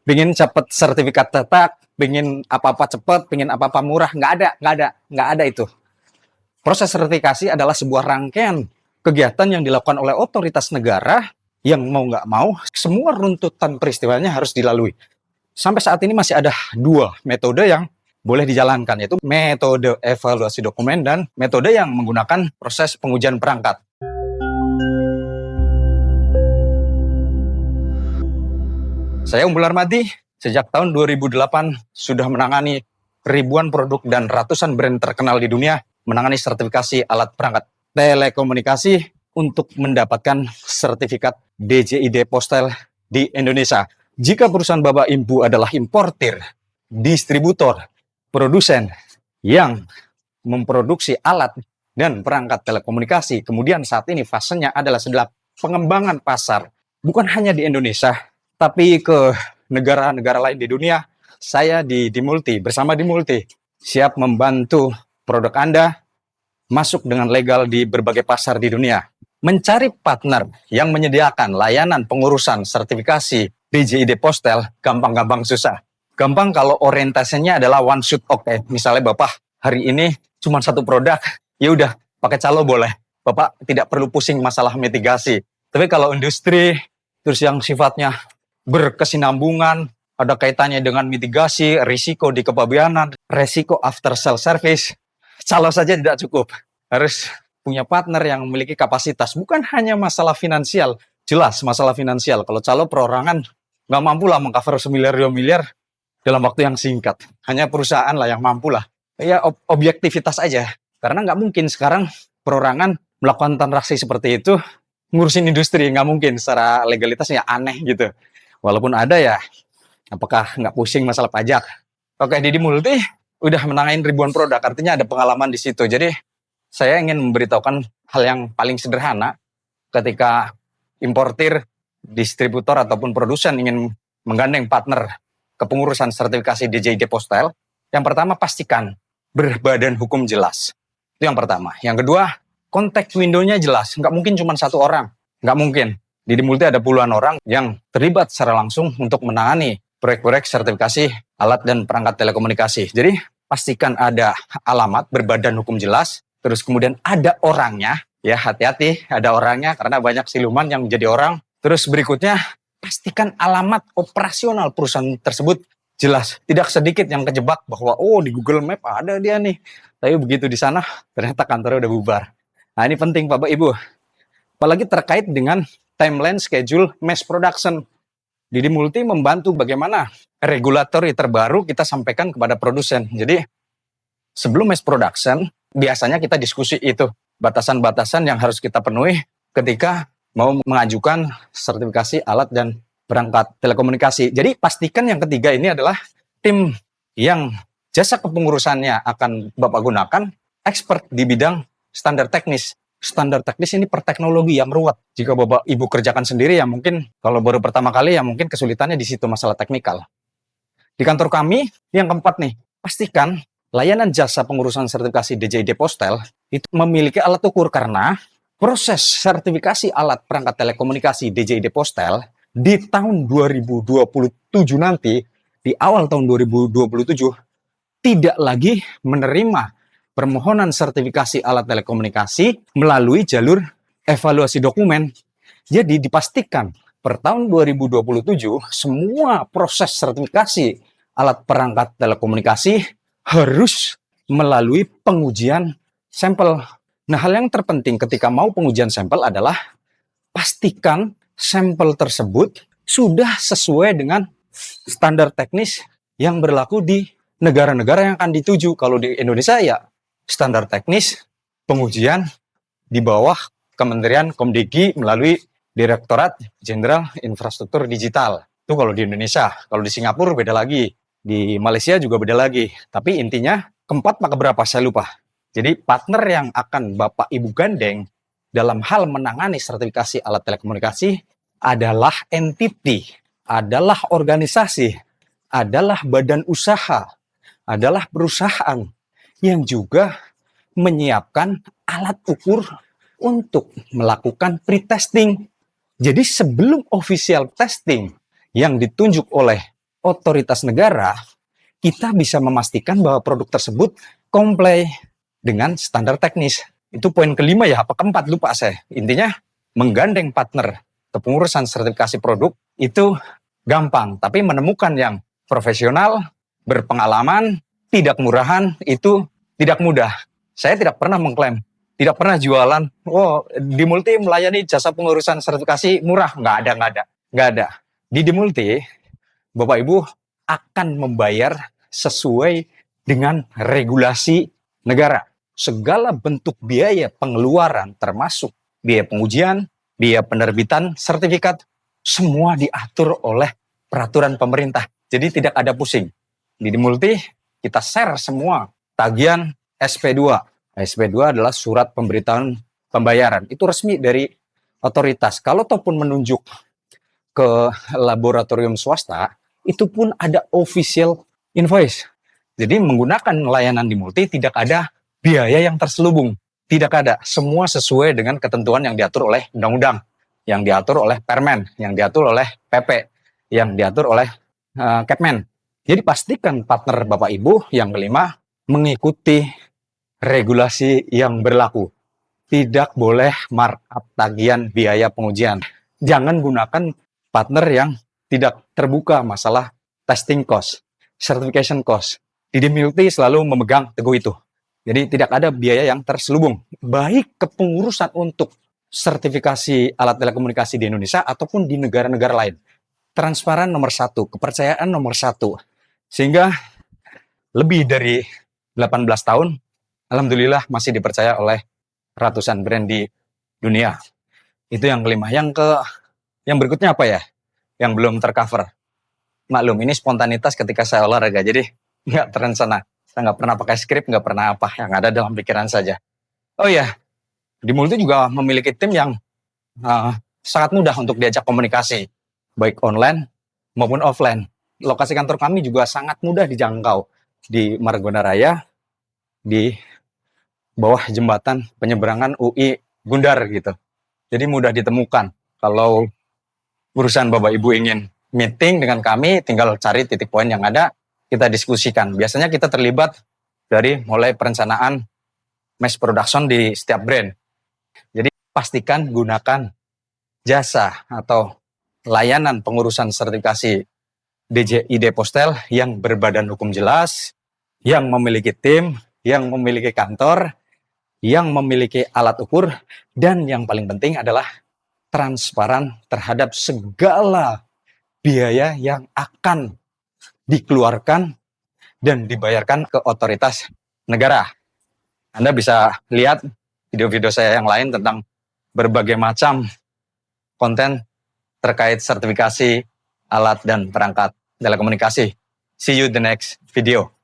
Pengen cepet sertifikat cetak, pengen apa-apa cepet, pengen apa-apa murah, nggak ada itu. Proses sertifikasi adalah sebuah rangkaian kegiatan yang dilakukan oleh otoritas negara yang mau nggak mau, semua runtutan peristiwanya harus dilalui. Sampai saat ini masih ada dua metode yang boleh dijalankan, yaitu metode evaluasi dokumen dan metode yang menggunakan proses pengujian perangkat. Saya Umbul Armadi, sejak tahun 2008 sudah menangani ribuan produk dan ratusan brand terkenal di dunia, menangani sertifikasi alat perangkat telekomunikasi untuk mendapatkan sertifikat DJID Postel di Indonesia. Jika perusahaan Bapak Ibu adalah importir, distributor, produsen yang memproduksi alat dan perangkat telekomunikasi, kemudian saat ini fasenya adalah sedang pengembangan pasar, bukan hanya di Indonesia, tapi ke negara-negara lain di dunia. Saya di Dimulti, bersama Dimulti, siap membantu produk Anda masuk dengan legal di berbagai pasar di dunia. Mencari partner yang menyediakan layanan pengurusan sertifikasi DJID Postel gampang-gampang susah. Gampang kalau orientasinya adalah one shoot okay. Misalnya Bapak hari ini cuma satu produk, ya udah pakai calo boleh. Bapak tidak perlu pusing masalah mitigasi. Tapi kalau industri terus yang sifatnya berkesinambungan, ada kaitannya dengan mitigasi, risiko di kepabeanan, risiko after sale service, calo saja tidak cukup. Harus punya partner yang memiliki kapasitas. Bukan hanya masalah finansial, jelas masalah finansial. Kalau calo perorangan nggak mampu lah mengcover 1 miliar 2 miliar dalam waktu yang singkat. Hanya perusahaan lah yang mampu lah. Ya objektivitas aja. Karena nggak mungkin sekarang perorangan melakukan transaksi seperti itu ngurusin industri. Nggak mungkin, secara legalitasnya aneh gitu. Walaupun ada ya, apakah nggak pusing masalah pajak? Oke, di Dimulti udah menangani ribuan produk, artinya ada pengalaman di situ. Jadi saya ingin memberitahukan hal yang paling sederhana ketika importir, distributor, ataupun produsen ingin menggandeng partner kepengurusan sertifikasi DJID Postel. Yang pertama, pastikan berbadan hukum jelas. Itu yang pertama. Yang kedua, konteks window-nya jelas. Nggak mungkin cuma satu orang. Nggak mungkin. Di Dimulti ada puluhan orang yang terlibat secara langsung untuk menangani proyek-proyek sertifikasi alat dan perangkat telekomunikasi. Jadi, pastikan ada alamat, berbadan hukum jelas, terus kemudian ada orangnya, ya hati-hati ada orangnya karena banyak siluman yang menjadi orang. Terus berikutnya, pastikan alamat operasional perusahaan tersebut jelas. Tidak sedikit yang kejebak bahwa di Google Map ada dia nih. Tapi begitu di sana ternyata kantornya udah bubar. Nah ini penting Bapak Ibu. Apalagi terkait dengan timeline schedule mass production. Di Dimulti membantu bagaimana regulatori terbaru kita sampaikan kepada produsen. Jadi sebelum mass production, biasanya kita diskusi itu batasan-batasan yang harus kita penuhi ketika mau mengajukan sertifikasi alat dan perangkat telekomunikasi. Jadi pastikan yang ketiga ini adalah tim yang jasa kepengurusannya akan Bapak gunakan expert di bidang standar teknis. Standar teknis ini per teknologi yang ruwet. Jika Bapak Ibu kerjakan sendiri ya mungkin kalau baru pertama kali ya mungkin kesulitannya di situ masalah teknikal. Di kantor kami yang keempat nih, pastikan layanan jasa pengurusan sertifikasi DJID Postel itu memiliki alat ukur karena proses sertifikasi alat perangkat telekomunikasi DJID Postel di tahun 2027 nanti, di awal tahun 2027, tidak lagi menerima permohonan sertifikasi alat telekomunikasi melalui jalur evaluasi dokumen. Jadi dipastikan per tahun 2027 semua proses sertifikasi alat perangkat telekomunikasi harus melalui pengujian sampel. Nah, hal yang terpenting ketika mau pengujian sampel adalah pastikan sampel tersebut sudah sesuai dengan standar teknis yang berlaku di negara-negara yang akan dituju. Kalau di Indonesia ya standar teknis pengujian di bawah Kementerian Komdigi melalui Direktorat Jenderal Infrastruktur Digital. Itu kalau di Indonesia. Kalau di Singapura beda lagi. Di Malaysia juga beda lagi. Tapi intinya keempat maka berapa saya lupa. Jadi partner yang akan Bapak Ibu gandeng dalam hal menangani sertifikasi alat telekomunikasi adalah entity, adalah organisasi, adalah badan usaha, adalah perusahaan yang juga menyiapkan alat ukur untuk melakukan pre-testing. Jadi sebelum official testing yang ditunjuk oleh otoritas negara, kita bisa memastikan bahwa produk tersebut comply dengan standar teknis. Itu poin kelima ya, apa keempat lupa saya. Intinya menggandeng partner kepengurusan sertifikasi produk itu gampang, tapi menemukan yang profesional, berpengalaman, tidak murahan itu tidak mudah. Saya tidak pernah mengklaim, tidak pernah jualan, oh Dimulti melayani jasa pengurusan sertifikasi murah. Nggak ada. Di Dimulti, Bapak Ibu akan membayar sesuai dengan regulasi negara. Segala bentuk biaya pengeluaran termasuk biaya pengujian, biaya penerbitan sertifikat, semua diatur oleh peraturan pemerintah. Jadi tidak ada pusing. Di Dimulti kita share semua tagihan SP2. SP2 adalah surat pemberitahuan pembayaran. Itu resmi dari otoritas. Kalau ataupun menunjuk ke laboratorium swasta, itu pun ada official invoice. Jadi menggunakan layanan Dimulti tidak ada biaya yang terselubung. Tidak ada. Semua sesuai dengan ketentuan yang diatur oleh undang-undang, yang diatur oleh Permen, yang diatur oleh PP, yang diatur oleh Kepmen. Jadi pastikan partner Bapak Ibu yang kelima mengikuti regulasi yang berlaku. Tidak boleh markup tagihan biaya pengujian. Jangan gunakan partner yang tidak terbuka masalah testing cost, certification cost. Di Dimulti selalu memegang teguh itu. Jadi tidak ada biaya yang terselubung. Baik kepengurusan untuk sertifikasi alat telekomunikasi di Indonesia ataupun di negara-negara lain. Transparan nomor 1, kepercayaan nomor 1. Sehingga lebih dari 18 tahun, alhamdulillah masih dipercaya oleh ratusan brand di dunia. Itu yang kelima. Yang berikutnya apa ya? Yang belum tercover. Maklum, ini spontanitas ketika saya olahraga, jadi nggak terencana. Saya nggak pernah pakai skrip, nggak pernah apa, yang ada dalam pikiran saja. Oh iya, Dimulti juga memiliki tim yang sangat mudah untuk diajak komunikasi, baik online maupun offline. Lokasi kantor kami juga sangat mudah dijangkau di Margonda Raya, di bawah jembatan penyeberangan UI Gundar gitu. Jadi mudah ditemukan. Kalau urusan Bapak Ibu ingin meeting dengan kami, tinggal cari titik poin yang ada, kita diskusikan. Biasanya kita terlibat dari mulai perencanaan mass production di setiap brand. Jadi pastikan gunakan jasa atau layanan pengurusan sertifikasi DJID Postel yang berbadan hukum jelas, yang memiliki tim, yang memiliki kantor, yang memiliki alat ukur, dan yang paling penting adalah transparan terhadap segala biaya yang akan dikeluarkan dan dibayarkan ke otoritas negara. Anda bisa lihat video-video saya yang lain tentang berbagai macam konten terkait sertifikasi alat dan perangkat telekomunikasi. See you the next video.